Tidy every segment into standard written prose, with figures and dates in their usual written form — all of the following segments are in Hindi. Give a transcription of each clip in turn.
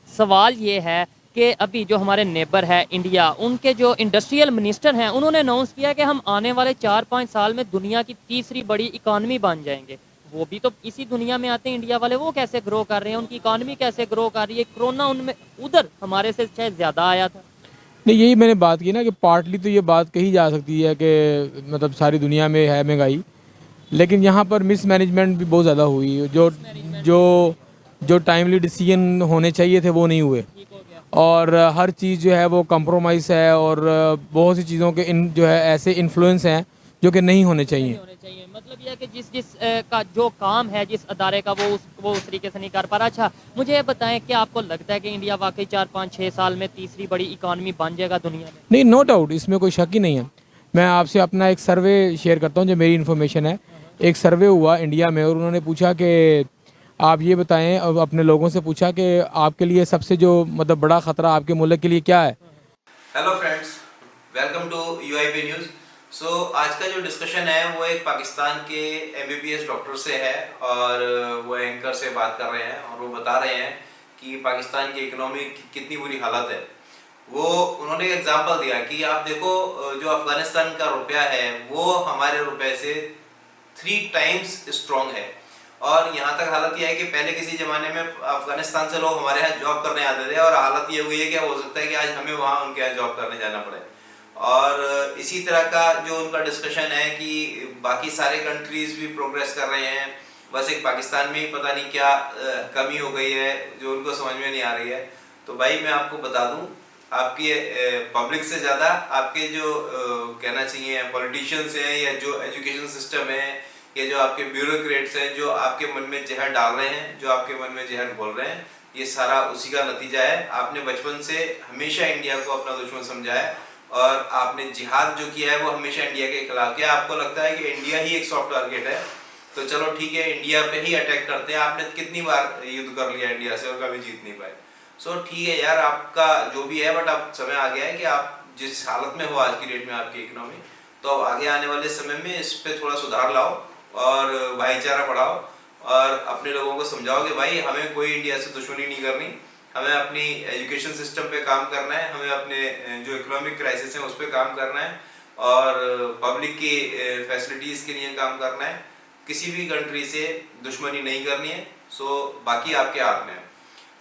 सवाल ये है कि अभी जो हमारे नेबर है इंडिया, उनके जो इंडस्ट्रियल मिनिस्टर हैं, उन्होंने अनाउंस किया कि हम आने वाले 4-5 साल में दुनिया की तीसरी बड़ी इकॉनमी बन जाएंगे। वो भी तो इसी दुनिया में आते हैं इंडिया वाले, वो कैसे ग्रो कर रहे हैं, उनकी इकॉनमी कैसे ग्रो कर रही है? कोरोना उनमें उधर हमारे से शायद ज़्यादा आया था। नहीं, यही मैंने बात की ना कि पार्टली तो ये बात कही जा सकती है कि मतलब सारी दुनिया में है महंगाई, लेकिन यहाँ पर मिसमैनेजमेंट भी बहुत ज़्यादा हुई। जो जो टाइमली डिसीजन होने चाहिए थे वो नहीं हुए, और हर चीज़ जो है वो कंप्रोमाइज़ है, और बहुत सी चीज़ों के जो है ऐसे इन्फ्लुएंस हैं जो कि नहीं होने चाहिए। मतलब यह है कि जिस जिस का जो काम है जिस अदारे का, वो उस तरीके से नहीं कर पा रहा। अच्छा, मुझे ये बताएं कि आपको लगता है कि इंडिया वाकई 4-5-6 साल में तीसरी बड़ी इकॉनमी बन जाएगा दुनिया में? नहीं, नो डाउट, इसमें कोई शक ही नहीं है। मैं आपसे अपना एक सर्वे शेयर करता हूँ जो मेरी इन्फॉर्मेशन है। एक सर्वे हुआ इंडिया में, और उन्होंने पूछा कि आप ये बताएं, अब अपने लोगों से पूछा कि आपके लिए सबसे जो मतलब बड़ा ख़तरा आपके मुल्क के लिए क्या है। Hello friends, welcome to UIP news. So आज का जो डिस्कशन है वो एक पाकिस्तान के एमबीबीएस डॉक्टर से है, और वो एंकर से बात कर रहे हैं, और वो बता रहे हैं कि पाकिस्तान की इकोनॉमी की कितनी बुरी हालत है। वो उन्होंने एक एग्जांपल दिया कि आप देखो, जो अफगानिस्तान का रुपया है वो हमारे रुपए से 3 टाइम्स स्ट्रॉन्ग है। और यहाँ तक हालत यह है कि पहले किसी ज़माने में अफगानिस्तान से लोग हमारे यहाँ जॉब करने आते थे, और हालत ये हुई है कि हो सकता है कि आज हमें वहाँ उनके यहाँ जॉब करने जाना पड़े। और इसी तरह का जो उनका डिस्कशन है कि बाकी सारे कंट्रीज़ भी प्रोग्रेस कर रहे हैं, बस एक पाकिस्तान में ही पता नहीं क्या कमी हो गई है जो उनको समझ में नहीं आ रही है। तो भाई मैं आपको बता दूँ, आपकी पब्लिक से ज़्यादा आपके जो कहना चाहिए पॉलिटिशियंस हैं, या जो एजुकेशन सिस्टम है, ये जो आपके ब्यूरोक्रेट्स हैं जो आपके मन में जहर डाल रहे हैं, जो आपके मन में जहर बोल रहे हैं, ये सारा उसी का नतीजा है। आपने बचपन से हमेशा इंडिया को अपना दुश्मन समझा है, और आपने जिहाद जो किया है वो हमेशा इंडिया के खिलाफ किया। आपको लगता है कि इंडिया ही एक सॉफ्ट टारगेट है, तो चलो ठीक है, इंडिया पे ही अटैक करते हैं। आपने कितनी बार युद्ध कर लिया इंडिया से और कभी जीत नहीं पाए। सो ठीक है यार, आपका जो भी है, बट अब समय आ गया है कि आप जिस हालत में हो आज की डेट में आपकी इकोनॉमी, तो अब आगे आने वाले समय में इस पर थोड़ा सुधार लाओ और भाईचारा बढ़ाओ, और अपने लोगों को समझाओ कि भाई हमें कोई इंडिया से दुश्मनी नहीं करनी, हमें अपनी एजुकेशन सिस्टम पे काम करना है, हमें अपने जो इकोनॉमिक क्राइसिस है उस पर काम करना है, और पब्लिक की फैसिलिटीज़ के लिए काम करना है। किसी भी कंट्री से दुश्मनी नहीं करनी है। सो बाकी आपके हाथ में है।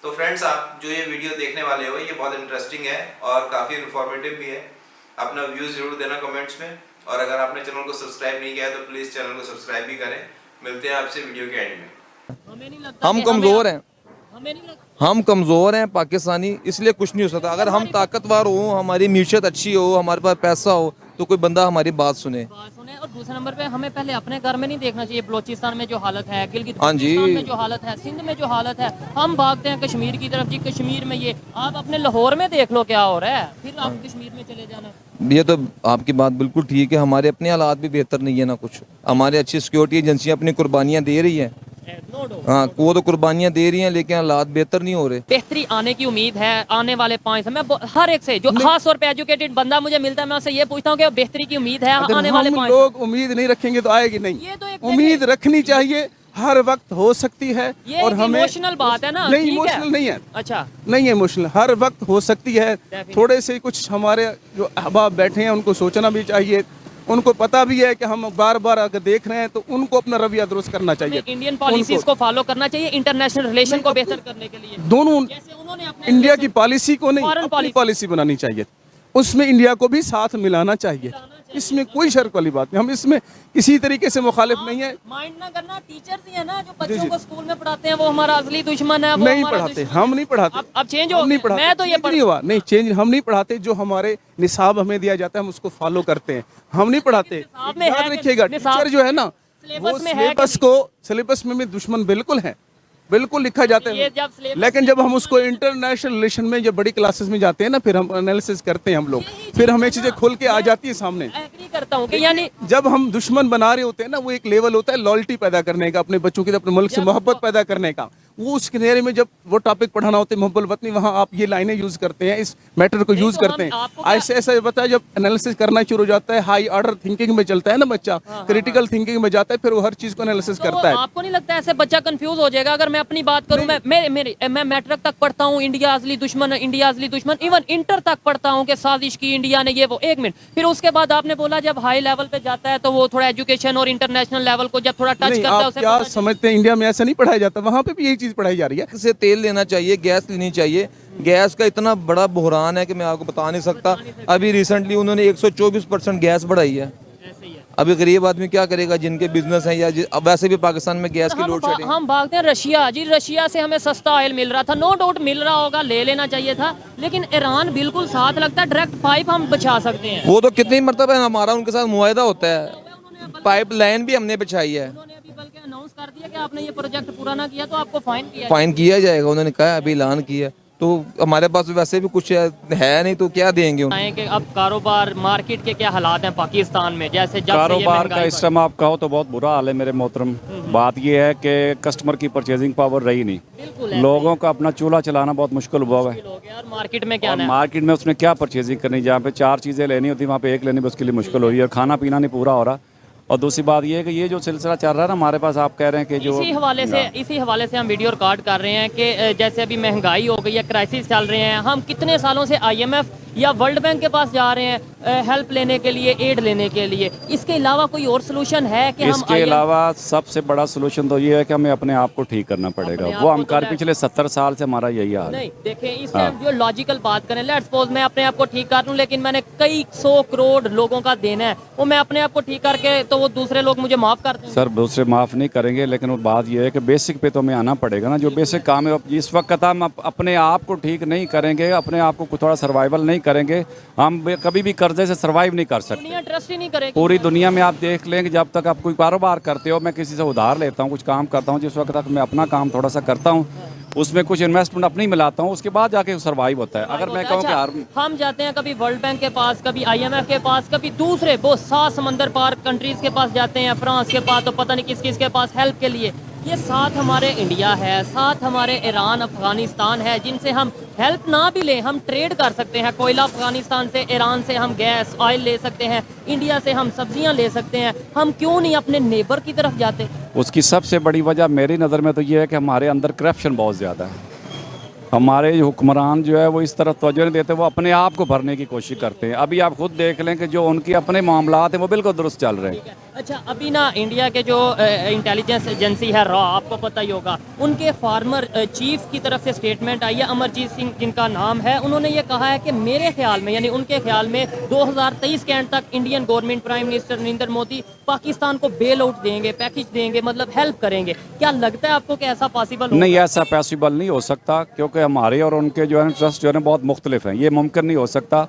तो फ्रेंड्स, आप जो ये वीडियो देखने वाले हो ये बहुत इंटरेस्टिंग है और काफ़ी इन्फॉर्मेटिव भी है। अपना व्यूज़ जरूर देना कमेंट्स में, और अगर आपने चैनल को सब्सक्राइब नहीं किया है तो प्लीज़ चैनल को सब्सक्राइब भी करें। मिलते हैं आपसे वीडियो के एंड में। हमें नहीं लगता हम कमज़ोर हैं, हमें नहीं लगता हम कमज़ोर हैं पाकिस्तानी, इसलिए कुछ नहीं हो सकता। अगर हम ताकतवर हो, हमारी मीशत अच्छी हो, हमारे पास पैसा हो, तो कोई बंदा हमारी बात सुने। बात सुने। और दूसरे नंबर पे हमें पहले अपने घर में नहीं देखना चाहिए बलोचिस्तान में जो हालत है, गिलगित हाँ जी। बाल्टिस्तान में जो हालत है, सिंध में जो हालत है। हम भागते हैं कश्मीर की तरफ, जी कश्मीर में ये, आप अपने लाहौर में देख लो क्या हो रहा है, फिर आप कश्मीर में चले जाना। ये तो आपकी बात बिल्कुल ठीक है, हमारे अपने हालात भी बेहतर नहीं है ना कुछ। हमारे अच्छी सिक्योरिटी एजेंसियाँ अपनी कुर्बानियाँ दे रही हैं, हाँ वो तो कुर्बानियाँ दे रही हैं, लेकिन हालात बेहतर नहीं हो रहे। बेहतरी आने की उम्मीद है आने वाले 5 साल में। हर एक से जो खास तौर पे एजुकेटेड बंदा मुझे मिलता है, मैं उससे ये पूछता हूँ कि बेहतरी की उम्मीद है आने वाले 5 लोग उम्मीद नहीं रखेंगे तो आएगी नहीं। ये तो एक उम्मीद रखनी चाहिए, हर वक्त हो सकती है। ये और हमें इमोशनल बात है ना? नहीं, ठीक इमोशनल नहीं है। अच्छा, नहीं है इमोशनल, हर वक्त हो सकती है। थोड़े से कुछ हमारे जो अहबाब बैठे हैं उनको सोचना भी चाहिए, उनको पता भी है कि हम बार बार अगर देख रहे हैं तो उनको अपना रवैया दुरुस्त करना चाहिए। इंडियन पॉलिसीज को फॉलो करना चाहिए इंटरनेशनल रिलेशन को बेहतर करने के लिए। दोनों जैसे उन्होंने अपने इंडिया की पॉलिसी को नहीं, Foreign अपनी policy। पॉलिसी बनानी चाहिए, उसमें इंडिया को भी साथ मिलाना चाहिए। इसमें कोई शर्क वाली बात नहीं, हम इसमें किसी तरीके से मुखालिफ नहीं है। माइंड ना करना, टीचर्स ही है ना जो बच्चों को स्कूल में पढ़ाते हैं, वो हमारा असली दुश्मन है। वो नहीं हमारा पढ़ाते, दुश्मन हम नहीं पढ़ाते। अब चेंज हो, हम नहीं पढ़ाते। मैं तो ये चेंज नहीं हुआ, नहीं चेंज हम नहीं पढ़ाते। जो हमारे निसाब हमें दिया जाता है हम उसको फॉलो करते हैं, हम नहीं पढ़ाते। निसाब में है याद कि रखिएगा, निसाब टीचर जो है ना, सिलेबस वो में है सिलेबस में दुश्मन बिल्कुल है, बिल्कुल लिखा जाता ये है। जब सिलेबस लेकिन जब हम उसको इंटरनेशनल रिलेशन में जब बड़ी क्लासेस में जाते हैं ना, फिर हम एनालिसिस करते हैं हम लोग, फिर हमें चीजें खुल के आ जाती है सामने। एग्री करता हूँ कि यानी जब हम दुश्मन बना रहे होते हैं ना, वो एक लेवल होता है लॉयल्टी पैदा करने का, अपने बच्चों की अपने मुल्क से मोहब्बत पैदा करने का। वो उस किनारे में जब वो टॉपिक पढ़ाना होता है मुहब्बल वतनी, वहाँ आप ये लाइनें यूज़ करते हैं, इस मैटर को यूज़ तो करते हम हैं। आपको क्या- ऐसे ऐसे बताया, जब एनालिसिस करना शुरू हो जाता है, हाई ऑर्डर थिंकिंग में चलता है ना बच्चा, क्रिटिकल थिंकिंग में जाता है, फिर वो हर चीज़ को एनालिसिस तो करता है। आपको नहीं लगता ऐसे बच्चा कंफ्यूज हो जाएगा? अगर मैं अपनी बात करूं, मैं मैट्रिक तक पढ़ता हूं, इंडिया असली दुश्मन, इंडिया असली दुश्मन, इवन इंटर तक पढ़ता हूं कि साजिश की इंडिया ने, ये वो। एक मिनट, फिर उसके बाद आपने बोला जब हाई लेवल पे जाता है तो वो थोड़ा एजुकेशन और इंटरनेशनल लेवल को जब थोड़ा टच नहीं, करता है आप उसे क्या पता चलता है। समझते हैं इंडिया में ऐसा नहीं पढ़ाया जाता? वहाँ पे भी यही चीज़ पढ़ाई जा रही है। से तेल लेना चाहिए, गैस लेनी चाहिए। गैस का इतना बड़ा बहरान है कि मैं आपको बता नहीं सकता। अभी रिसेंटली उन्होंने 124% गैस बढ़ाई है। ऐसे ही है। अभी गरीब आदमी क्या करेगा, जिनके बिजनेस हैं या अब वैसे भी पाकिस्तान में गैस की लोड शेडिंग। हम भागते हैं रशिया जी, रशिया से हमें सस्ता ऑयल मिल रहा था, नो डाउट मिल रहा होगा, ले लेना चाहिए था, लेकिन ईरान बिल्कुल साथ लगता है, डायरेक्ट पाइप हम बचा सकते हैं। वो तो कितनी मरतबा हमारा उनके साथ मुआहदा होता है, पाइप लाइन भी हमने बिछाई है। उन्होंने अभी बल्कि अनाउंस कर दिया कि आपने ये प्रोजेक्ट पूरा ना किया तो आपको फाइन किया फाइन किया जाएगा, उन्होंने कहा अभी ऐलान किया। तो हमारे पास वैसे भी कुछ है नहीं, तो क्या देंगे उनको? है कि अब कारोबार मार्केट के क्या हालात हैं पाकिस्तान में, जैसे जब से ये कारोबार का महंगाई इस टाइम आप कहो तो बहुत बुरा हाल है मेरे मोहतरम। बात यह है कि कस्टमर की परचेजिंग पावर रही नहीं, बिल्कुल लोगों का अपना चूल्हा चलाना बहुत मुश्किल हुआ है। हो गया, और मार्केट में क्या और है? मार्केट में उसने क्या परचेजिंग करनी, जहाँ पे 4 चीज़ें लेनी होती वहाँ पे एक लेनी भी उसके लिए मुश्किल हो रही है, और खाना पीना नहीं पूरा हो रहा। और दूसरी बात ये है कि ये जो सिलसिला चल रहा है ना हमारे पास, आप कह रहे हैं कि जो इसी हवाले से हम वीडियो रिकॉर्ड कर रहे हैं कि जैसे अभी महंगाई हो गई है, क्राइसिस चल रहे हैं, हम कितने सालों से IMF या वर्ल्ड बैंक के पास जा रहे हैं हेल्प लेने के लिए, एड लेने के लिए। इसके अलावा कोई और सोल्यूशन है कि हम इसके अलावा सबसे बड़ा सोल्यूशन तो ये है कि हमें अपने आप को ठीक करना पड़ेगा। अपने आप वो को हम तो कर पिछले 70 साल से हमारा यही हाल है। नहीं देखें, इस टाइम जो लॉजिकल बात करें, लेट्स सपोज मैं अपने आप को ठीक कर लूं, लेकिन मैंने कई 100 करोड़ लोगों का देना है, वो मैं अपने आप को ठीक करके तो वो दूसरे लोग मुझे माफ कर दें। सर दूसरे माफ़ नहीं करेंगे, लेकिन वो बात यह है कि बेसिक पे तो हमें आना पड़ेगा ना। जो बेसिक काम है इस वक्त हम अपने आप को ठीक नहीं करेंगे, अपने आप को थोड़ा सर्वाइवल नहीं करेंगे, हम कभी भी कर्जे से सर्वाइव नहीं कर सकते। दुनिया ट्रस्ट ही नहीं करेगी। पूरी दुनिया में आप देख लेंगे, जब तक आप कोई कारोबार करते हो, मैं किसी से उधार लेता हूँ, कुछ काम करता हूँ, जिस वक्त तक मैं अपना काम थोड़ा सा करता हूँ, उसमें कुछ इन्वेस्टमेंट अपनी मिलाता हूँ, उसके बाद जाके सर्वाइव होता है। अगर मैं कहूँ कि अच्छा, हम जाते हैं कभी वर्ल्ड बैंक के पास, कभी IMF के पास, कभी दूसरे वो 7 समंदर पार कंट्रीज के पास जाते हैं, फ्रांस के पास, तो पता नहीं किस किस के पास हेल्प के लिए। ये साथ हमारे इंडिया है, साथ हमारे ईरान, अफगानिस्तान है, जिनसे हम हेल्प ना भी लें, हम ट्रेड कर सकते हैं। कोयला अफगानिस्तान से, ईरान से हम गैस ऑयल ले सकते हैं, इंडिया से हम सब्जियां ले सकते हैं। हम क्यों नहीं अपने नेबर की तरफ जाते? उसकी सबसे बड़ी वजह मेरी नज़र में तो ये है कि हमारे अंदर करप्शन बहुत ज़्यादा है। हमारे हुक्मरान जो है वो इस तरफ तवज्जो नहीं देते, वो अपने आप को भरने की कोशिश करते हैं। अभी आप खुद देख लें कि जो उनके अपने मामलात हैं वो बिल्कुल दुरुस्त चल रहे हैं। अच्छा, अभी ना इंडिया के जो इंटेलिजेंस एजेंसी है रॉ, आपको पता ही होगा, उनके फार्मर चीफ की तरफ से स्टेटमेंट आई है, अमरजीत सिंह जिनका नाम है, उन्होंने ये कहा है कि मेरे ख्याल में, यानी उनके ख्याल में 2023 के एंड तक Indian government, prime minister Narendra Modi Pakistan को बेल आउट देंगे, पैकेज देंगे, मतलब हेल्प करेंगे। क्या लगता है आपको कि ऐसा पॉसिबल नहीं, ऐसा पॉसिबल नहीं हो सकता, क्योंकि हमारे और उनके जो है ट्रस्ट जो है बहुत मुख्तलिफ हैं, ये मुमकिन नहीं हो सकता।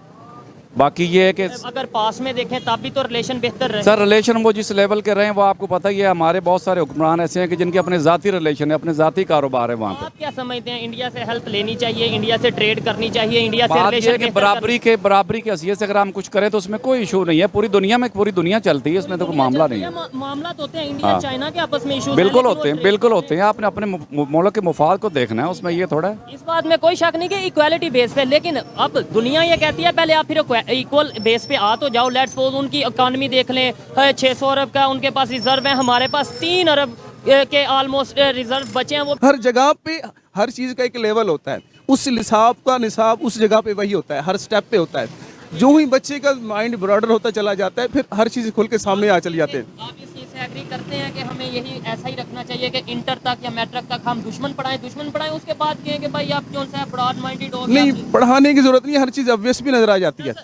बाकी ये है कि अगर पास में देखें तब भी तो रिलेशन बेहतर रहे। सर रिलेशन वो जिस लेवल के रहे हैं वो आपको पता ही है। हमारे बहुत सारे हुक्मरान ऐसे हैं कि जिनके अपने ज़ाती रिलेशन है, अपने ज़ाती कारोबार है वहाँ पे। आप क्या समझते हैं, इंडिया से हेल्प लेनी चाहिए, इंडिया से ट्रेड करनी चाहिए, इंडिया से बात ये है रिलेशन कि बराबरी के हैसियत से अगर हम कुछ करें तो उसमें कोई इशू नहीं है। पूरी दुनिया चलती है, इसमें तो कोई मामला नहीं है। मामला तो होते हैं इंडिया चाइना के आपस में इशू बिल्कुल होते हैं। आपने अपने मुल्क के मुफाद को देखना है, उसमें ये थोड़ा है। इस बात में कोई शक नहीं कि इक्वालिटी बेस पे, लेकिन अब दुनिया ये कहती है पहले आप फिर इक्वल बेस पे आ तो जाओ। लेट्स सपोज उनकी इकोनॉमी देख लें, 600 अरब का उनके पास रिजर्व है, हमारे पास 3 अरब के ऑलमोस्ट रिजर्व बचे हैं। वो हर जगह पे हर चीज़ का एक लेवल होता है, उस निसाब उस जगह पे वही होता है, हर स्टेप पे होता है। जो ही बच्चे का माइंड ब्रॉडर होता चला जाता है, फिर हर चीज़ खुल के सामने आ चली जाते हैं। आप इस चीज़ से एग्री करते हैं कि हमें यही ऐसा ही रखना चाहिए कि इंटर तक या मैट्रिक तक हम दुश्मन पढ़ाएं, उसके बाद कहें कि भाई आप कौन सा ब्रॉड माइंडेड हो? नहीं, पढ़ाने की जरूरत नहीं, हर चीज़ ऑब्वियस भी नजर आ जाती है।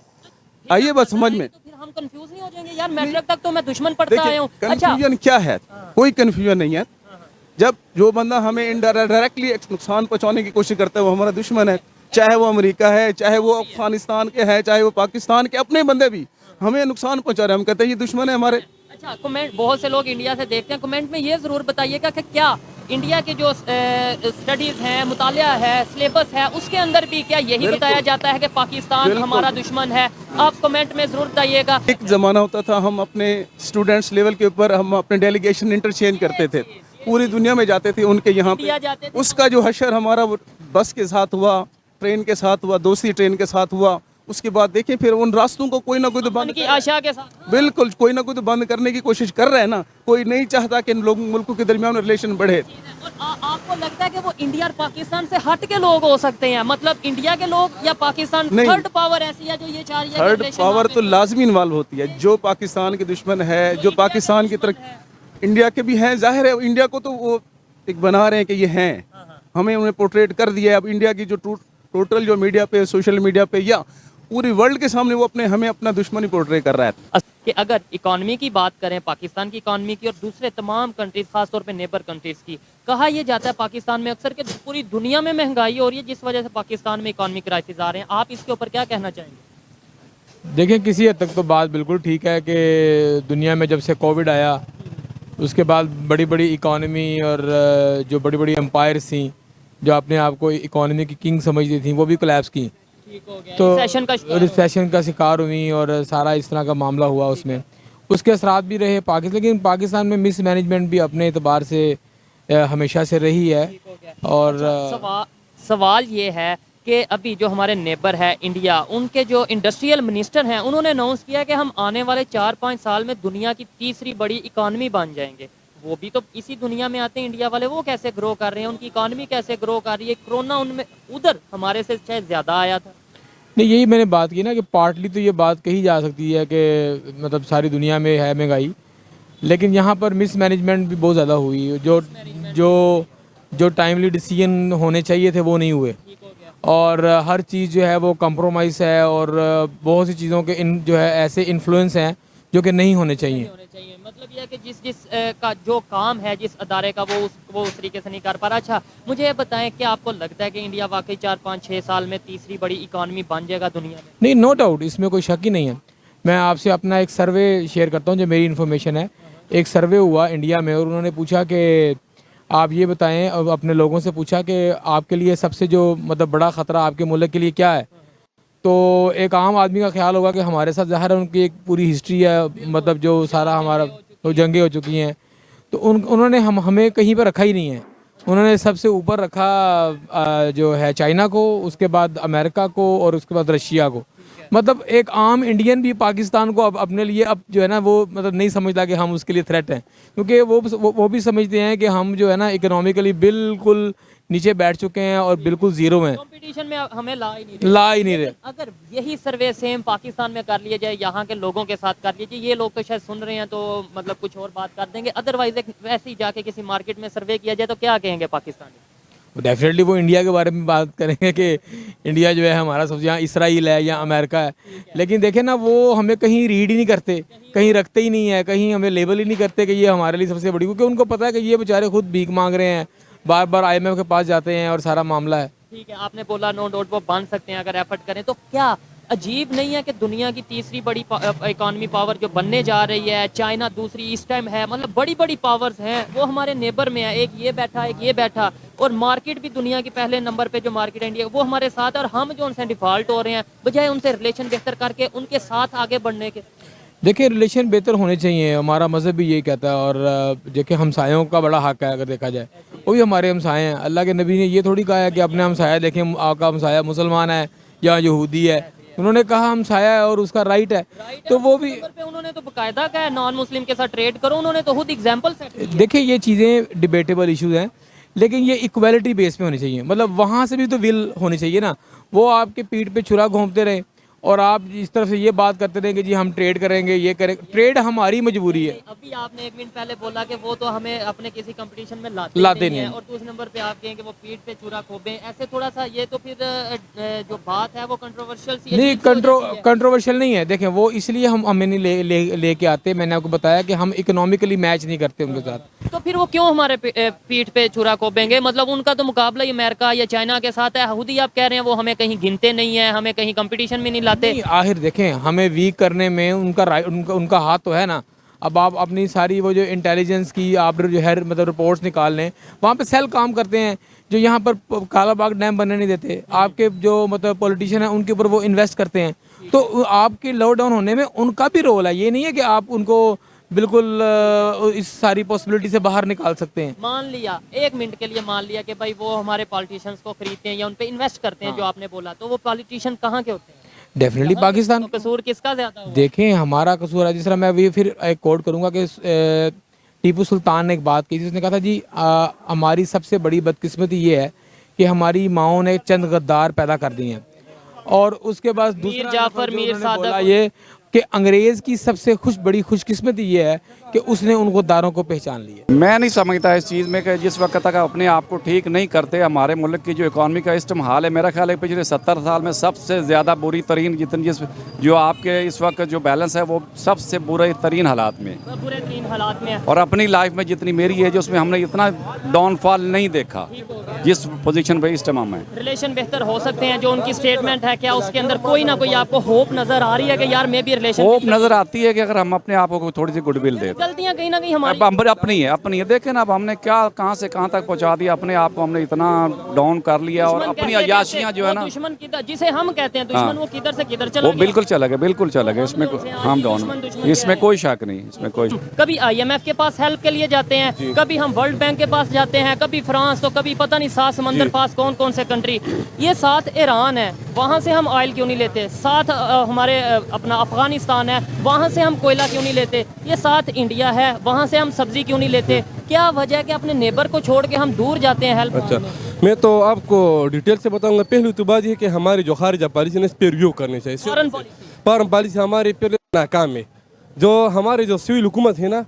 आइए बस समझ में। तो फिर हम कंफ्यूज नहीं हो जाएंगे यार, मैट्रिक तक तो मैं दुश्मन पढ़ता आया हूँ। अच्छा, कंफ्यूजन क्या है? कोई कंफ्यूजन नहीं है। जब जो बंदा हमें डायरेक्टली नुकसान पहुंचाने की कोशिश करता है वो हमारा दुश्मन है, चाहे वो अमेरिका है, चाहे वो अफगानिस्तान के है, चाहे वो पाकिस्तान के अपने बंदे भी हमें नुकसान पहुंचा रहे हैं, हम कहते हैं ये दुश्मन है हमारे। अच्छा, कमेंट बहुत से लोग इंडिया से देखते हैं, कमेंट में ये ज़रूर बताइएगा कि क्या इंडिया के जो स्टडीज़ हैं, मुतालिया है, सिलेबस है, उसके अंदर भी क्या यही बताया जाता है कि पाकिस्तान हमारा दुश्मन है? आप कमेंट में ज़रूर बताइएगा। एक ज़माना होता था, हम अपने स्टूडेंट्स लेवल के ऊपर हम अपने डेलीगेशन इंटरचेंज करते थे, पूरी दुनिया में जाते थे उनके यहाँ इंडिया पे। जाते थे उसका जो हशर हमारा वो बस के साथ हुआ, ट्रेन के साथ हुआ, दूसरी ट्रेन के साथ हुआ। उसके बाद देखिए फिर उन रास्तों को कोई ना कोई तो बंद उनकी आशा के साथ बिल्कुल कोई ना कोई तो बंद करने की कोशिश कर रहे हैं ना। कोई नहीं चाहता कि इन लोगों मुल्कों के दरमियान रिलेशन बढ़े। और आपको लगता है कि वो इंडिया और पाकिस्तान से हट के लोग हो सकते हैं, मतलब इंडिया के लोग या पाकिस्तान नहीं। थर्ड पावर ऐसी है जो ये चाह रही है कि थर्ड relation पावर ना तो हो? लाजमी इन्वॉल्व होती है। जो पाकिस्तान के दुश्मन है, जो पाकिस्तान की तरफ इंडिया के भी हैं, जाहिर है इंडिया को तो वो एक बना रहे हैं कि ये हैं, हमें उन्हें पोर्ट्रेट कर दिया है। अब इंडिया की जो टोटल जो मीडिया पे, सोशल मीडिया पे या पूरी वर्ल्ड के सामने वो हमें अपना दुश्मन ही पोर्ट्रेट कर रहा है। कि अगर इकॉनमी की बात करें, पाकिस्तान की इकॉनमी की और दूसरे तमाम कंट्रीज, खासतौर पे नेबर कंट्रीज की, कहा यह जाता है पाकिस्तान में अक्सर कि पूरी दुनिया में महंगाई हो रही है जिस वजह से पाकिस्तान में इकॉनमी क्राइसिस आ रहे हैं। आप इसके ऊपर क्या कहना चाहेंगे? देखें, किसी हद तक तो बात बिल्कुल ठीक है कि दुनिया में जब से कोविड आया उसके बाद बड़ी बड़ी इकॉनमी और जो बड़ी बड़ी एम्पायर्स थी जो अपने आप को इकॉनमी की किंग समझती थी वो भी कोलैप्स की, तो रिसेशन का शिकार हुई और सारा इस तरह का मामला हुआ। उसमें उसके असरात भी रहे पाकिस्तान, लेकिन पाकिस्तान में मिस मैनेजमेंट भी अपने एतबार से हमेशा से रही है। और सवाल ये है कि अभी जो हमारे नेबर है इंडिया, उनके जो इंडस्ट्रियल मिनिस्टर हैं उन्होंने अनाउंस किया कि हम आने वाले 4-5 साल में दुनिया की तीसरी बड़ी इकॉनमी बन जाएंगे। वो भी तो इसी दुनिया में आते हैं इंडिया वाले, वो कैसे ग्रो कर रहे हैं, उनकी इकॉनमी कैसे ग्रो कर रही है? कोरोना उनमें उधर हमारे से शायद ज़्यादा आया था। नहीं, यही मैंने बात की ना कि पार्टली तो ये बात कही जा सकती है कि मतलब सारी दुनिया में है महंगाई, लेकिन यहाँ पर मिस मैनेजमेंट भी बहुत ज़्यादा हुई। जो जो जो टाइमली डिसीजन होने चाहिए थे वो नहीं हुए, और हर चीज़ जो है वो कंप्रोमाइज़ है, और बहुत सी चीज़ों के जो है ऐसे इन्फ्लुएंस हैं जो कि नहीं होने चाहिए। मतलब यह कि जिस का जो काम है जिस अदारे का वो उस तरीके से नहीं कर पा रहा। अच्छा, मुझे ये बताएं कि आपको लगता है कि इंडिया वाकई 4-5-6 साल में तीसरी बड़ी इकॉनमी बन जाएगा दुनिया में? नहीं, नो डाउट, इसमें कोई शक ही नहीं है। मैं आपसे अपना एक सर्वे शेयर करता हूँ जो मेरी इन्फॉर्मेशन है। एक सर्वे हुआ इंडिया में और उन्होंने पूछा कि आप ये बताएं, अब अपने लोगों से पूछा कि आपके लिए सबसे जो मतलब बड़ा ख़तरा आपके मुल्क के लिए क्या है। तो एक आम आदमी का ख्याल होगा कि हमारे साथ ज़ाहिर है उनकी एक पूरी हिस्ट्री है, मतलब जो सारा हमारा तो जंगें हो चुकी हैं, तो उन्होंने हमें कहीं पर रखा ही नहीं है। उन्होंने सबसे ऊपर रखा जो है चाइना को, उसके बाद अमेरिका को और उसके बाद रशिया को। मतलब एक आम इंडियन भी पाकिस्तान को अब अपने लिए अब जो है ना वो मतलब नहीं समझता कि हम उसके लिए थ्रेट हैं, क्योंकि वो भी समझते हैं कि हम जो है ना इकोनॉमिकली बिल्कुल नीचे बैठ चुके हैं और बिल्कुल ज़ीरो में, कंपटीशन में हमें ला ही नहीं रहे। अगर यही सर्वे सेम पाकिस्तान में कर लिया जाए, यहाँ के लोगों के साथ कर लीजिए, ये लोग तो शायद सुन रहे हैं तो मतलब कुछ और बात कर देंगे, अदरवाइज वैसे ही जाके किसी मार्केट में सर्वे किया जाए तो क्या कहेंगे पाकिस्तानी? डेफिनेटली वो इंडिया के बारे में बात करेंगे कि इंडिया जो है हमारा सबसे, यहाँ इसराइल है या अमेरिका है। लेकिन देखें ना, वो हमें कहीं रीड ही नहीं करते, कहीं रखते ही नहीं है, कहीं हमें लेबल ही नहीं करते कि ये हमारे लिए सबसे बड़ी, क्योंकि उनको पता है कि ये बेचारे खुद भीख मांग रहे हैं, बार बार IMF के पास जाते हैं और सारा मामला है। ठीक है, आपने बोला नो डाउट वो बन सकते हैं अगर एफर्ट करें, तो क्या अजीब नहीं है कि दुनिया की तीसरी बड़ी इकॉनमी पावर जो बनने जा रही है, चाइना दूसरी इस टाइम है, मतलब बड़ी बड़ी पावर्स हैं, वो हमारे नेबर में है, एक ये बैठा एक ये बैठा, और मार्केट भी दुनिया की पहले नंबर पे जो मार्केट है इंडिया, वो हमारे साथ है, और हम जो उनसे डिफॉल्ट हो रहे हैं बजाय उनसे रिलेशन बेहतर करके उनके साथ आगे बढ़ने के। देखिए, रिलेशन बेहतर होने चाहिए, हमारा मज़हब भी यही कहता है, और देखिए हमसायों का बड़ा हक है, अगर देखा जाए वो भी हमारे हमसाए हैं। अल्लाह के नबी ने ये थोड़ी कहा है कि अपने हमसाया देखें, आपका हमसाया मुसलमान है या यहूदी है, उन्होंने कहा हमसाया है और उसका राइट है, तो वो भी उन्होंने तो बाकायदा कहा है नॉन मुस्लिम के साथ ट्रेड करो, उन्होंने तो खुद एग्जाम्पल सेट किया। देखिए, ये चीज़ें डिबेटेबल इश्यूज हैं, लेकिन ये इक्वालिटी बेस पे होनी चाहिए, मतलब वहाँ से भी तो विल होनी चाहिए ना। वो आपके पीठ पे छुरा घोंपते रहे और आप इस तरफ से ये बात करते रहे कि जी हम ट्रेड करेंगे, ये करेंगे, ट्रेड हमारी मजबूरी है। अभी आपने 1 मिनट पहले बोला कि वो तो हमें अपने किसी कंपटीशन में लाते नहीं है, और दूसरे नंबर पे आप कहेंगे वो पीठ पे छुरा खोबे, ऐसे थोड़ा सा ये तो फिर जो बात है वो कंट्रोवर्शियल सी नहीं, कंट्रोवर्शियल नहीं है। देखें, वो इसलिए हमें नहीं लेके आते, मैंने आपको बताया कि हम इकोनॉमिकली मैच नहीं करते उनके साथ। तो फिर वो क्यों हमारे पीठ पे छुरा खोपेंगे? मतलब उनका तो मुकाबला ही अमेरिका या चाइना के साथ है, खुद ही आप कह रहे हैं वो हमें कहीं गिनते नहीं है, हमें कहीं कंपटीशन में नहीं लाते। आखिर देखें, हमें वीक करने में उनका हाथ तो है ना। अब आप अपनी सारी वो जो इंटेलिजेंस की आप जो है मतलब रिपोर्ट्स निकाल लें, वहाँ पे सेल काम करते हैं जो यहाँ पर काला बाग डैम बनने नहीं देते, आपके जो मतलब पॉलिटिशियन है उनके ऊपर वो इन्वेस्ट करते हैं, तो आपके लॉकडाउन होने में उनका भी रोल है। ये नहीं है कि आप उनको बिल्कुल इस सारी पॉसिबिलिटी से बाहर निकाल सकते हैं। मान लिया, एक मिनट के लिए मान लिया कि भाई वो हमारे पॉलिटिशियंस को खरीदते हैं या उन पे इन्वेस्ट करते हैं, जो आपने बोला, तो वो पॉलिटिशियन कहाँ के होते हैं? डेफिनेटली पाकिस्तान। तो कसूर किसका ज्यादा होगा? देखें हमारा कसूर है, जिस तरह मैं अभी फिर एक कोट करूंगा कि टीपू सुल्तान ने एक बात की, जिसने कहा था जी हमारी सबसे बड़ी बदकिस्मती ये है कि हमारी माओं ने चंद गद्दार पैदा कर दिए हैं। और उसके बाद दूसरा जाफर, जो मीर उन्होंने बोला सादक, ये कि अंग्रेज़ की सबसे बड़ी खुशकिस्मती ये है कि उसने उन गद्दारों को पहचान लिया। मैं नहीं समझता इस चीज़ में कि जिस वक्त तक अपने आप को ठीक नहीं करते, हमारे मुल्क की जो इकॉनमी का इस टाइम हाल है, मेरा ख्याल है पिछले 70 साल में सबसे ज़्यादा बुरी तरीन जो आपके इस वक्त जो बैलेंस है वो सबसे बुरे तरीन हालात में, बुरे तीन हालात में है। और अपनी लाइफ में जितनी मेरी एज उसमें हमने इतना डाउनफॉल नहीं देखा जिस पोजीशन पे इस टाइम हम हैं। रिलेशन बेहतर हो सकते हैं, जो उनकी स्टेटमेंट है, क्या उसके अंदर कोई ना कोई आपको होप नजर आ रही है कि यार मे भी रिलेशन? होप नज़र आती है कि अगर हम अपने आप को थोड़ी सी गुडविल दे। गलतियां कहीं ना कहीं हमारी अब हम अपनी है देखें ना, अब हमने क्या कहाँ से कहाँ तक पहुँचा दिया, अपने आप को हमने इतना डाउन कर लिया, और अपनी अयाशियाँ जो है ना, दुश्मन किधर, जिसे हम कहते हैं दुश्मन, हाँ। वो किधर से किधर चला वो गया। बिल्कुल चला गया, इसमें हम डाउन, इसमें कोई शक नहीं, इसमें कोई। कभी IMF के पास हेल्प के लिए जाते हैं, कभी हम वर्ल्ड बैंक के पास जाते हैं, कभी फ्रांस, तो कभी पता नहीं 7 समंदर पास कौन कौन से कंट्री। ये साथ ईरान है, वहाँ से हम ऑयल क्यों नहीं लेते? साथ हमारे अपना अफगानिस्तान है, वहाँ से हम कोयला क्यों नहीं लेते? ये साथ इंडिया है, वहाँ से हम सब्जी क्यों नहीं लेते? क्या वजह है कि अपने नेबर को छोड़ के हम दूर जाते हैं हेल्प? अच्छा, मैं तो आपको डिटेल से बताऊंगा। पहली तो बात ये है कि हमारी जो खारिजा पॉलिसी है इस पर रिव्यू करनी चाहिए। फॉरेन पॉलिसी हमारी पहले नाकाम है। जो हमारे जो सिविल हुकूमत है ना,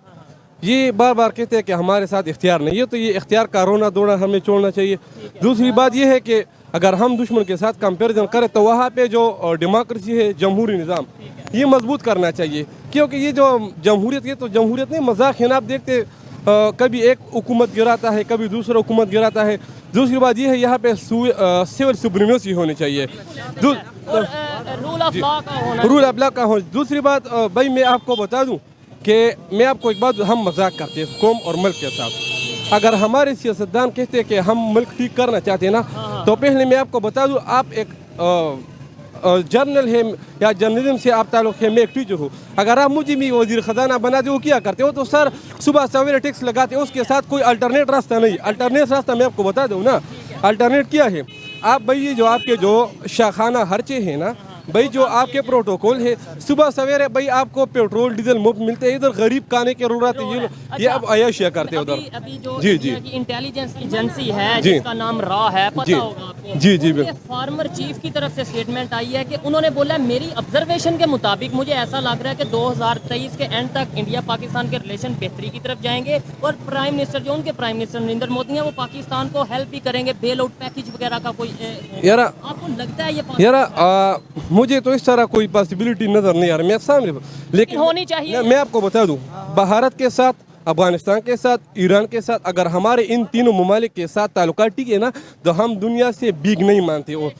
ये बार बार कहते हैं कि हमारे साथ इख्तियार नहीं है, तो ये इख्तियार का रोना धोना हमें छोड़ना चाहिए। दूसरी बात ये है कि अगर हम दुश्मन के साथ कंपेरिजन करें तो वहाँ पे जो डेमोक्रेसी है, जमहूरी निज़ाम, ये मजबूत करना चाहिए। क्योंकि ये जो जमहूरियत है, तो जमहूरियत नहीं मजाक है ना। आप देखते कभी एक हुकूमत गिराता है, कभी दूसरा हुकूमत गिराता है। दूसरी बात ये है यहाँ पे सिविल सुप्रीमेसी होनी चाहिए, रूल ऑफ लॉ का हो। दूसरी बात भाई मैं आपको बता दूँ कि मैं आपको एक बात, हम मजाक करते हैं कौम और मुल्क के साथ। अगर हमारे सियासतदान कहते हैं कि हम मुल्क ठीक करना चाहते हैं ना, तो पहले मैं आपको बता दूं, आप एक जर्नल है या जर्नलिज्म से आप ताल्लुक़ है, मैं एक टीचर हूँ। अगर आप मुझे भी वज़ीर ख़जाना बना दे, वो क्या करते हो? तो सर सुबह सवेरे टैक्स लगाते हो, उसके साथ कोई अल्टरनेट रास्ता नहीं। अल्टरनेट रास्ता मैं आपको बता दूँ ना, अल्टरनेट क्या है? आप भाई ये जो आपके जो शाखाना खर्चे हैं ना भाई, जो आपके प्रोटोकॉल है, सुबह सवेरे भाई आपको पेट्रोल डीजल मुफ्त मिलते हैं, इधर गरीब खाने की जरूरत है, ये अब अयाशिया करते हैं उधर। अभी जो जी जी इंटेलिजेंस एजेंसी है जी, जिसका नाम रॉ है, पता होगा आपको। जी जी बिल्कुल। फार्मर चीफ की तरफ से स्टेटमेंट आई है कि उन्होंने बोला मेरी ऑब्जर्वेशन के मुताबिक मुझे ऐसा लग रहा है कि 2023 के एंड तक इंडिया पाकिस्तान के रिलेशन बेहतरी की तरफ जाएंगे, और प्राइम मिनिस्टर जो उनके प्राइम मिनिस्टर नरेंद्र मोदी हैं, वो पाकिस्तान को हेल्प भी करेंगे, बेल आउट पैकेज वगैरह का कोई यार आपको लगता है ये? यार मुझे तो इस तरह कोई पॉसिबिलिटी नजर नहीं आ रही मेरे सामने, लेकिन होनी चाहिए। मैं आपको बता दूं, भारत के साथ, अफगानिस्तान के साथ, ईरान के साथ, अगर हमारे इन तीनों ममालिक के साथ ताल्लुकात ठीक है ना, तो हम दुनिया से बिग नहीं मानते। और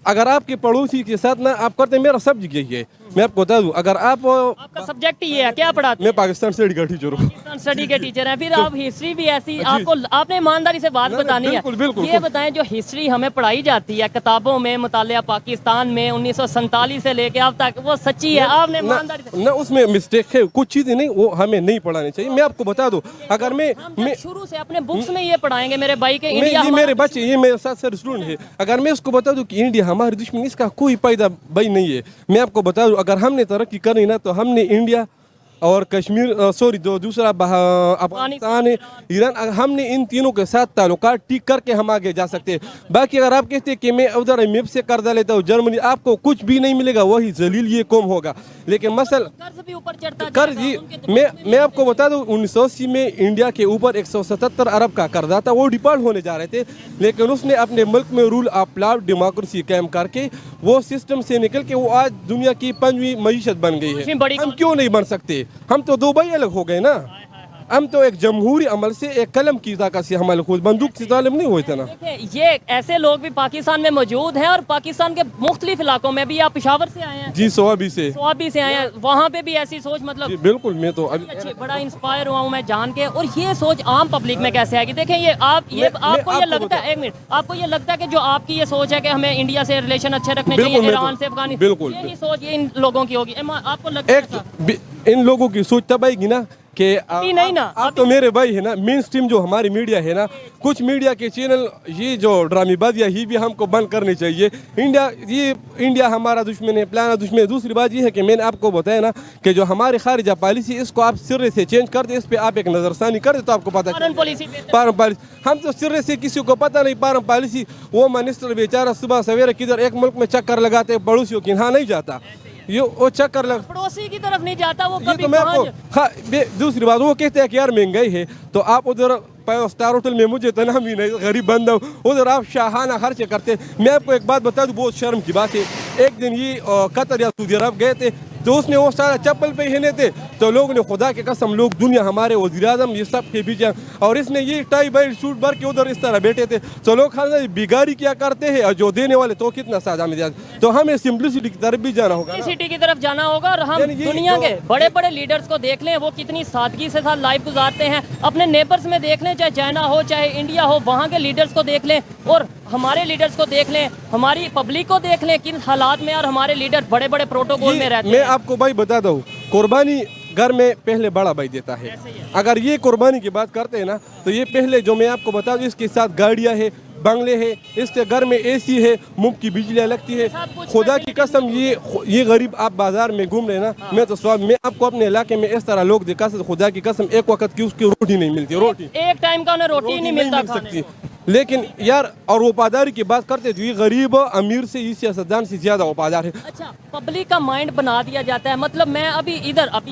अगर आपके पड़ोसी के साथ ना आप करते, मेरा सब्जेक्ट यही है, मैं आपको बता दूं। अगर आपका सब्जेक्ट ये है, क्या पढ़ाते? मैं पाकिस्तान स्टडी का टीचर हूँ। पाकिस्तान स्टडी के टीचर हैं, फिर आप हिस्ट्री भी ऐसी, आपको आपने ईमानदारी से बात बतानी है। बिल्कुल। ये बताएं, जो हिस्ट्री हमें पढ़ाई जाती है किताबों में, मुतालिया पाकिस्तान में 1947 से लेके अब तक, वो सच्ची है? आपने ईमानदारी से ना उसमें मिस्टेक है, कुछ चीजें नहीं, वो हमें नहीं पढ़ानी चाहिए। मैं आपको बता दूं, अगर मैं शुरू से अपने बुक्स में ये पढ़ाएंगे मेरे भाई के, इंडिया ये मेरे बच्चे, ये मेरे साथ सर स्टूडेंट है, अगर मैं उसको बता दूं कि इंडिया हमारी दुश्मन, इसका कोई फायदा भाई नहीं है। मैं आपको बता दूं, अगर हमने तरक्की करनी ना, तो हमने इंडिया और कश्मीर, सॉरी जो दूसरा अफगानिस्तान है, ईरान, हमने इन तीनों के साथ ताल्लुकात ठीक करके हम आगे जा सकते हैं। बाकी अगर आप कहते हैं कि मैं उधर मैप से कर्जा लेता हूँ जर्मनी, आपको कुछ भी नहीं मिलेगा, वही जलील ये कौम होगा। लेकिन मसल कर्ज भी ऊपर चढ़ता कर्ज, मैं आपको बता दूं, 1980 में इंडिया के ऊपर 177 अरब का कर्जा था, वो डिफॉल्ट होने जा रहे थे। लेकिन उसने अपने मुल्क में रूल ऑफ लॉ, डेमोक्रेसी कायम करके वो सिस्टम से निकल के वो आज दुनिया की 5वीं मईशत बन गई है। हम क्यों नहीं बन सकते? हम तो दो भाई अलग हो गए ना। हम तो एक जमहूरी अमल से, एक कलम की ताकत से हमारे खुद बंदूक से तालिम नहीं हुए थे ना। ये ऐसे लोग भी पाकिस्तान में मौजूद हैं, और पाकिस्तान के मुख्तलिफ इलाकों में भी। आप पेशावर से आए हैं? जी, सोआबी से आए हैं, वहाँ पे भी ऐसी सोच, मतलब बिल्कुल। मैं तो अच्छी, बड़ा इंस्पायर हुआ हूँ मैं जान के। और ये सोच आम पब्लिक में कैसे आएगी? देखें, ये आपको ये लगता है, एक मिनट, आपको ये लगता है कि जो आपकी ये सोच है कि हमें इंडिया से रिलेशन अच्छे रखने चाहिए, ईरान से, अफगानिस्तान, यही सोच ये इन लोगों की होगी? आपको लगता है इन लोगों की सोच तब आएगी ना कि अभी नहीं ना, आप तो मेरे भाई है ना, मेन स्ट्रीम जो हमारी मीडिया है ना, कुछ मीडिया के चैनल ये जो ड्रामेबाजियाँ ही भी हमको बंद करनी चाहिए। इंडिया हमारा दुश्मन है, प्लाना दुश्मन है। दूसरी बात ये है कि मैंने आपको बताया ना कि जो हमारी खारिजा पॉलिसी, इसको आप सिरे से चेंज कर दे, इस पर आप एक नज़रसानी कर दे तो आपको पता फॉरेन पॉलिसी पारम पॉलिसी हम तो सिरे से किसी को पता नहीं। पारम पॉलिसी वो मिनिस्टर बेचारा सुबह सवेरे किधर एक मुल्क में चक्कर लगाते पड़ोसियों की यहाँ नहीं जाता, ये वो चक्कर लग पड़ोसी की तरफ नहीं जाता वो ये कभी तो मैं कहाँ आपको हाँ दूसरी बात वो कहते हैं कि यार महंगाई है तो आप उधर 5 स्टार होटल में, मुझे तो नाम ही नहीं, गरीब बंदा हूँ, उधर आप शाहाना खर्चे करते। मैं आपको एक बात बता दूँ, बहुत शर्म की बात है। एक दिन ये कतर या सऊदी अरब गए थे तो उसने वो सारा चप्पल पे हिने थे तो लोगों ने खुदा के कसम, लोग दुनिया हमारे वज़ीर-ए-आज़म ये सब के बीच, और इसने ये टाई बाई सूट भर के उधर इस तरह बैठे थे तो लोग खाना बिगाड़ी क्या करते हैं और जो देने वाले तो कितना साजा मिजाज। तो हमें सिंपलिसिटी की तरफ भी जाना होगा ना। सिटी की तरफ जाना होगा और हम यानी ये दुनिया तो- के बड़े बड़े लीडर्स को देख लें, वो कितनी सादगी से साथ लाइफ गुजारते हैं। अपने नेबर्स में देख लें, चाहे चाइना हो चाहे इंडिया हो, वहाँ के लीडर्स को देख लें और हमारे लीडर्स को देख लें, हमारी पब्लिक को देख लें किन हालात में, और हमारे लीडर बड़े बड़े प्रोटोकॉल में रहते मैं हैं। आपको भाई बता दूं, कुर्बानी घर में पहले बड़ा भाई देता है। अगर ये कुर्बानी की बात करते हैं ना तो ये पहले जो मैं आपको बता दूं, इसके साथ गाड़ियां है, बंगले है, इसके घर में एसी है, मुफ्त की बिजली लगती है। खुदा की कसम ये गरीब आप बाजार में घूम रहे हैं ना, मैं तो स्वाद मैं आपको अपने इलाके में इस तरह लोग देखा, खुदा की कसम एक वक्त की उसकी रोटी नहीं मिलती, रोटी एक टाइम का उन्हें रोटी नहीं मिलता मिल खाने सकती। को। लेकिन यार और वफादारी की बात करते तो ये गरीब अमीर से ये सियासतदान से ज्यादा वफादार है। अच्छा, पब्लिक का माइंड बना दिया जाता है। मतलब मैं अभी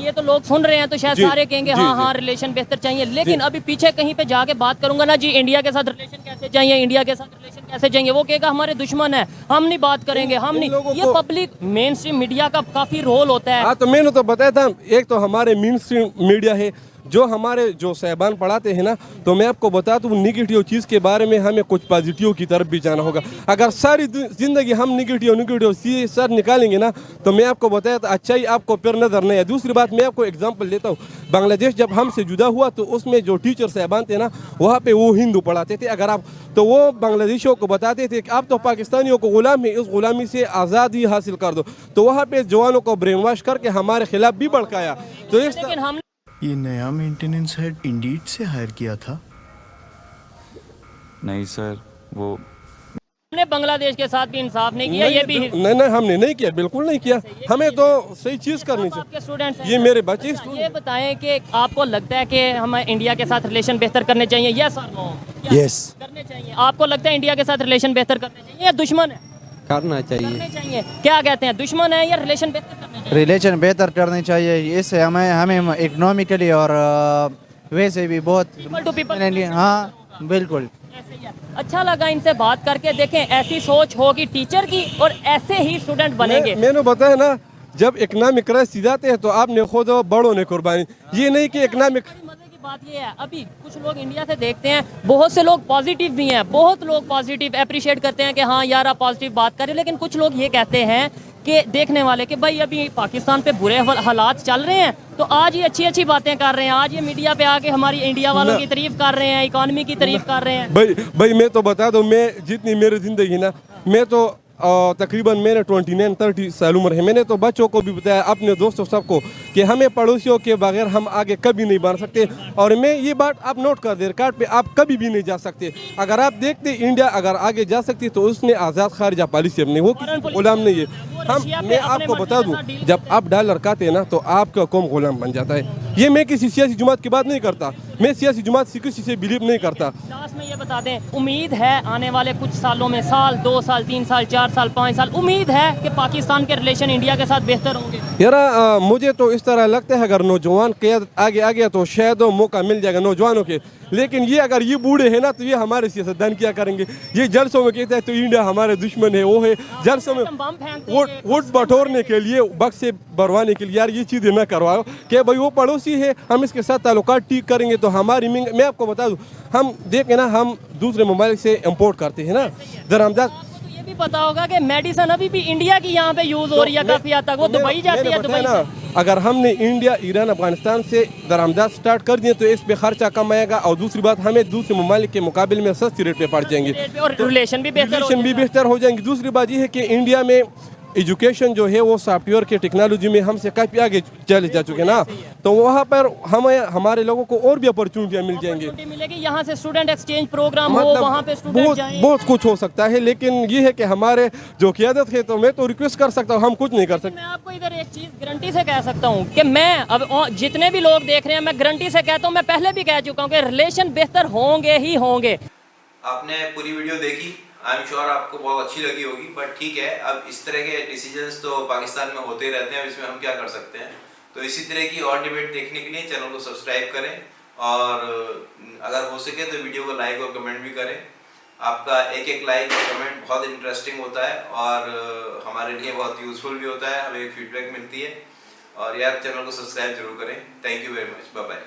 ये तो लोग सुन रहे हैं तो शायद जी, सारे कहेंगे जी, हाँ जी। हाँ रिलेशन बेहतर चाहिए, लेकिन अभी पीछे कहीं पे जाके बात करूंगा ना जी, इंडिया के साथ रिलेशन कैसे चाहिए, इंडिया के साथ रिलेशन कैसे चाहिए, वो कहेगा हमारे दुश्मन है, हम नहीं बात करेंगे, हम नहीं। लोगों ये को- पब्लिक मेन स्ट्रीम मीडिया का काफी रोल होता है। हाँ तो मैंने तो बताया था, एक तो हमारे मेन स्ट्रीम मीडिया है जो हमारे जो साहबान पढ़ाते हैं ना, तो मैं आपको बता दूँ निगेटिव चीज़ के बारे में हमें कुछ पॉजिटिव की तरफ भी जाना होगा। अगर सारी ज़िंदगी हम निगेटिव सी सर निकालेंगे ना तो मैं आपको बताया तो अच्छाई आपको फिर नज़र नहीं है। दूसरी बात मैं आपको एग्जांपल लेता हूँ, बांग्लादेश जब हमसे जुदा हुआ तो उसमें जो टीचर साहबान थे ना वहाँ पे वो हिंदू पढ़ाते थे। अगर आप तो वो बांग्लादेशियों को बताते थे कि आप तो पाकिस्तानियों को गुलाम है, इस गुलामी से आज़ादी हासिल कर दो, तो वहाँ पे जवानों को ब्रेन वॉश करके हमारे खिलाफ भी भड़काया। तो इस लेकिन हम ये नया मेंटेनेंस हेड इंडीड से हायर किया था? नहीं सर, वो हमने बांग्लादेश के साथ भी इंसाफ नहीं किया। ये भी नहीं हमने नहीं किया, बिल्कुल नहीं किया। हमें तो सही चीज़ करनी आपके चाहिए। स्टूडेंट्स हैं। ये मेरे बच्चे ये बताएं कि आपको लगता है कि हमें इंडिया के साथ रिलेशन बेहतर करने चाहिए, यस और नो? Yes. करने चाहिए। आपको लगता है इंडिया के साथ रिलेशन बेहतर करने चाहिए या दुश्मन है? करना चाहिए। करने चाहिए। क्या कहते हैं, दुश्मन है या रिलेशन बेहतर करने चाहिए? रिलेशन बेहतर करने चाहिए, इससे हमें इकोनॉमिकली और वैसे भी बहुत People to people। हाँ बिल्कुल। ऐसे ही है। अच्छा लगा इनसे बात करके। देखें, ऐसी सोच होगी टीचर की और ऐसे ही स्टूडेंट बनेंगे। मैंने बताया ना, जब इकोनॉमिक क्राइसिस जाते हैं तो आपने खुद बड़ों ने कुर्बानी, ये नहीं कि इकोनॉमिक। मजे की बात ये है, अभी कुछ लोग इंडिया से देखते हैं, बहुत से लोग पॉजिटिव भी हैं, बहुत लोग पॉजिटिव अप्रिशिएट करते हैं कि हाँ यार आप पॉजिटिव बात करें, लेकिन कुछ लोग ये कहते हैं कि देखने वाले कि भाई अभी पाकिस्तान पे बुरे हालात चल रहे हैं तो आज ये अच्छी अच्छी बातें कर रहे हैं, आज ये मीडिया पे आके हमारी इंडिया वालों की तारीफ कर रहे हैं, इकोनॉमी की तारीफ कर रहे हैं। भाई मैं तो बता दूं, मैं जितनी मेरी ज़िंदगी ना, मैं तो तकरीबन मेरे 29-30 साल उम्र है। मैंने तो बच्चों को भी बताया, अपने दोस्तों सबको, कि हमें पड़ोसियों के बगैर हम आगे कभी नहीं बढ़ सकते। और मैं ये बात आप नोट कर दे, रिकॉर्ड पे, आप कभी भी नहीं जा सकते। अगर आप देखते इंडिया अगर आगे जा सकती तो उसने आज़ाद खारिजा पॉलिसी अपनी, वो किसी गुलाम नहीं है। मैं आपको बता दूं, जब आप डॉलर खाते हैं ना तो आपका कौम गुलाम बन जाता है। ये मैं किसी सियासी जमात की बात नहीं करता, मैं सियासी जमात से किसी से बिलीव नहीं करता। लास्ट में ये बता दें, उम्मीद है आने वाले कुछ सालों में, साल 2 साल 3 साल 4 साल 5 साल, उम्मीद है कि पाकिस्तान के रिलेशन इंडिया के साथ बेहतर होंगे? यार मुझे तो इस तरह लगता है अगर नौजवान क़यादत आगे आ गया तो शायद मौका मिल जाएगा नौजवानों के। लेकिन ये अगर ये बूढ़े हैं ना तो ये हमारे सियासतदान क्या करेंगे? ये जलसों में कहता है तो इंडिया हमारे दुश्मन है, वो है जलसों में वोट बटोरने के लिए, बक्से भरवाने के लिए। यार ये चीज़ें ना करवाओ कि भाई वो पड़ोसी है, हम इसके साथ ताल्लुकात ठीक करेंगे तो हमारी मैं आपको बता दूं, हम देखें ना, हम दूसरे मोबाइल से इम्पोर्ट करते हैं ना दरामदार। ये भी पता होगा कि मेडिसिन अभी भी इंडिया की यहाँ पे यूज हो रही है काफी हद तक, वो दुबई जाती है, दुबई से। अगर हमने इंडिया, ईरान, अफगानिस्तान से दरामदार स्टार्ट कर दिए तो इस पे खर्चा कम आएगा और दूसरी बात हमें दूसरे ममालिक के मुकाबले में सस्ती रेट पे पड़ जाएंगे और रिलेशन भी बेहतर हो जाएंगे। दूसरी बात ये है कि इंडिया में एजुकेशन जो है वो सॉफ्टवेयर के टेक्नोलॉजी में हमसे काफ़ी आगे चले जा चुके ना, तो वहाँ पर हमें हमारे लोगों को और भी अपॉर्चुनिटियाँ मिल जाएंगी। अपॉर्चुनिटी मिलेगी, यहाँ से स्टूडेंट एक्सचेंज प्रोग्राम हो, वहाँ पे स्टूडेंट बहुत जाएं। बहुत कुछ हो सकता है, लेकिन ये है कि हमारे जो क़यादत है, तो मैं तो रिक्वेस्ट कर सकता हूँ, हम कुछ नहीं कर सकते। मैं आपको इधर एक चीज़ गारंटी से कह सकता हूँ कि मैं अब जितने भी लोग देख रहे हैं, मैं गारंटी से कहता हूँ, मैं पहले भी कह चुका हूँ कि रिलेशन बेहतर होंगे ही होंगे। आपने पूरी वीडियो देखी, आई एम श्योर आपको बहुत अच्छी लगी होगी, बट ठीक है, अब इस तरह के डिसीजंस तो पाकिस्तान में होते ही रहते हैं, इसमें हम क्या कर सकते हैं। तो इसी तरह की और डिबेट देखने के लिए चैनल को सब्सक्राइब करें, और अगर हो सके तो वीडियो को लाइक और कमेंट भी करें। आपका एक एक लाइक और कमेंट बहुत इंटरेस्टिंग होता है और हमारे लिए बहुत यूजफुल भी होता है, हमें एक फीडबैक मिलती है। और यार चैनल को सब्सक्राइब जरूर करें। Thank you very much, bye bye.